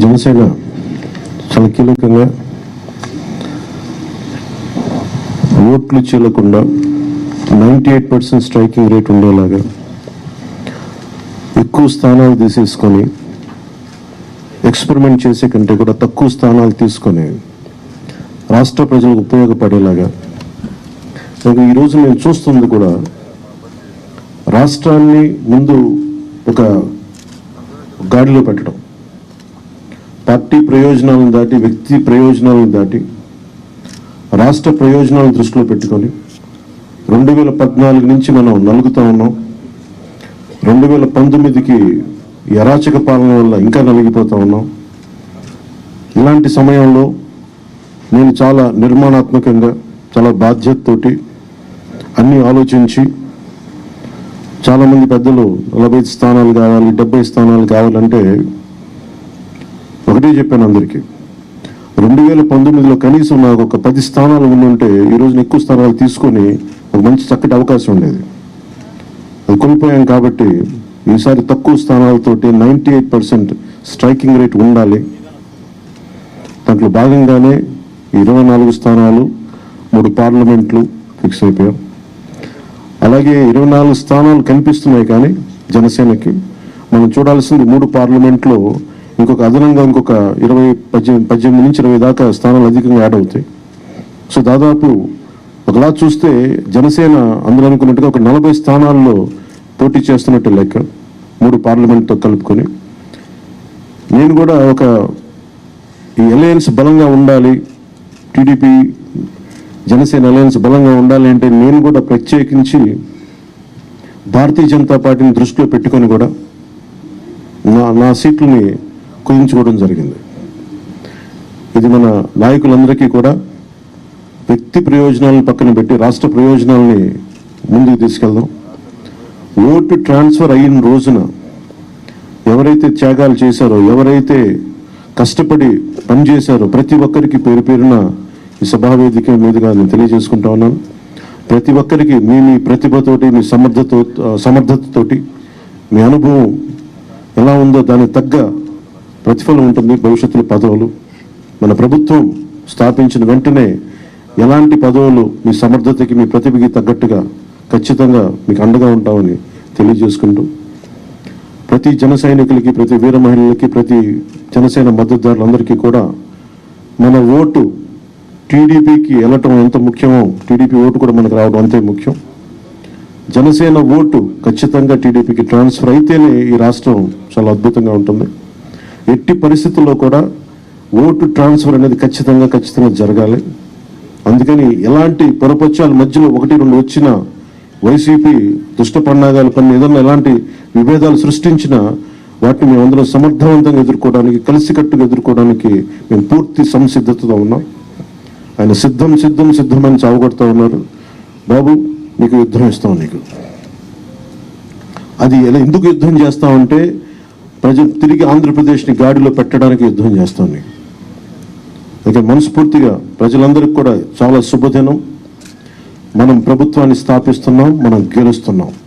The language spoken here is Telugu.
జనసేన చాలా కీలకంగా ఓట్లు చీలకుండా 98% స్ట్రైకింగ్ రేట్ ఉండేలాగా ఎక్కువ స్థానాలు తీసేసుకొని ఎక్స్పెరిమెంట్ చేసే కంటే కూడా తక్కువ స్థానాలు తీసుకొని రాష్ట్ర ప్రజలకు ఉపయోగపడేలాగా ఈరోజు నేను చూస్తుంది కూడా రాష్ట్రాన్ని ముందు ఒక గాడిలో పెట్టడం, పార్టీ ప్రయోజనాలను దాటి వ్యక్తి ప్రయోజనాలను దాటి రాష్ట్ర ప్రయోజనాలను దృష్టిలో పెట్టుకొని 2014 నుంచి మనం నలుగుతూ ఉన్నాం. 2019కి అరాచక పాలన వల్ల ఇంకా నలిగిపోతూ ఉన్నాం. ఇలాంటి సమయంలో నేను చాలా నిర్మాణాత్మకంగా, చాలా బాధ్యతతోటి అన్నీ ఆలోచించి, చాలామంది పెద్దలు 40 స్థానాలు కావాలి, 70 స్థానాలు కావాలంటే ఒకటే చెప్పాను అందరికీ, 2019లో కనీసం నాకు ఒక 10 స్థానాలు ఉండుంటే ఈరోజు ఎక్కువ స్థానాలు తీసుకొని ఒక మంచి చక్కటి అవకాశం ఉండేది. అది కోల్పోయాం. కాబట్టి ఈసారి తక్కువ స్థానాలతోటి 98% స్ట్రైకింగ్ రేట్ ఉండాలి. దాంట్లో భాగంగానే 24 స్థానాలు, 3 పార్లమెంట్లు ఫిక్స్ అయిపోయాం. అలాగే 24 స్థానాలు కనిపిస్తున్నాయి, కానీ జనసేనకి మనం చూడాల్సింది 3 పార్లమెంట్లో ఇంకొక అదనంగా ఇంకొక 18 నుంచి 20 దాకా స్థానాలు అధికంగా యాడ్ అవుతాయి. సో దాదాపు ఒకలా చూస్తే జనసేన అందరూ అనుకున్నట్టుగా ఒక 40 స్థానాల్లో పోటీ చేస్తున్నట్టు లెక్క, 3 పార్లమెంట్తో కలుపుకొని. నేను కూడా ఈ అలయన్స్ బలంగా ఉండాలి, టీడీపీ జనసేన అలయన్స్ బలంగా ఉండాలి అంటే నేను కూడా ప్రత్యేకించి భారతీయ జనతా పార్టీని దృష్టిలో పెట్టుకొని కూడా నా సీట్లని కుదించుకోవడం జరిగింది. ఇది మన నాయకులందరికీ కూడా వ్యక్తి ప్రయోజనాలను పక్కన పెట్టి రాష్ట్ర ప్రయోజనాలని ముందుకు తీసుకెళ్దాం. ఓటు ట్రాన్స్ఫర్ అయిన రోజున ఎవరైతే త్యాగాలు చేశారో, ఎవరైతే కష్టపడి పనిచేశారో ప్రతి ఒక్కరికి పేరు పేరున ఈ సభావేదిక మీదుగా నేను తెలియజేసుకుంటా ఉన్నాను. ప్రతి ఒక్కరికి మీ ప్రతిభతోటి, మీ సమర్థతతోటి, మీ అనుభవం ఎలా ఉందో దానికి తగ్గ ప్రతిఫలం ఉంటుంది. భవిష్యత్తులో పదవులు మన ప్రభుత్వం స్థాపించిన వెంటనే ఎలాంటి పదవులు మీ సమర్థతకి, మీ ప్రతిభకి తగ్గట్టుగా ఖచ్చితంగా మీకు అండగా ఉంటామని తెలియజేసుకుంటూ, ప్రతి జన సైనికులకి, ప్రతి వీర మహిళలకి, ప్రతి జనసేన మద్దతుదారులందరికీ కూడా మన ఓటు టీడీపీకి వెళ్ళటం ఎంత ముఖ్యమో టీడీపీ ఓటు కూడా మనకు రావడం అంతే ముఖ్యం. జనసేన ఓటు ఖచ్చితంగా టీడీపీకి ట్రాన్స్ఫర్ అయితేనే ఈ రాష్ట్రం చాలా అద్భుతంగా ఉంటుంది. ఎట్టి పరిస్థితుల్లో కూడా ఓటు ట్రాన్స్ఫర్ అనేది ఖచ్చితంగా జరగాలి. అందుకని ఎలాంటి పొరపక్షాల మధ్యలో 1-2 వచ్చిన వైసీపీ దుష్ట పన్నాగాల పని ఏదన్నా ఎలాంటి విభేదాలు సృష్టించినా వాటిని మేము అందరం సమర్థవంతంగా ఎదుర్కోవడానికి, కలిసికట్టుగా ఎదుర్కోవడానికి మేము పూర్తి సంసిద్ధతతో ఉన్నాం. ఆయన సిద్ధమని చావగొడతా ఉన్నారు. బాబు నీకు యుద్ధం ఇస్తాం, నీకు అది ఎందుకు యుద్ధం చేస్తామంటే ప్రజలు తిరిగి ఆంధ్రప్రదేశ్ని గాడిలో పెట్టడానికి యుద్ధం చేస్తాం నీకు. అయితే మనస్ఫూర్తిగా ప్రజలందరికీ కూడా చాలా శుభదినం. మనం ప్రభుత్వాన్ని స్థాపిస్తున్నాం, మనం గెలుస్తున్నాం.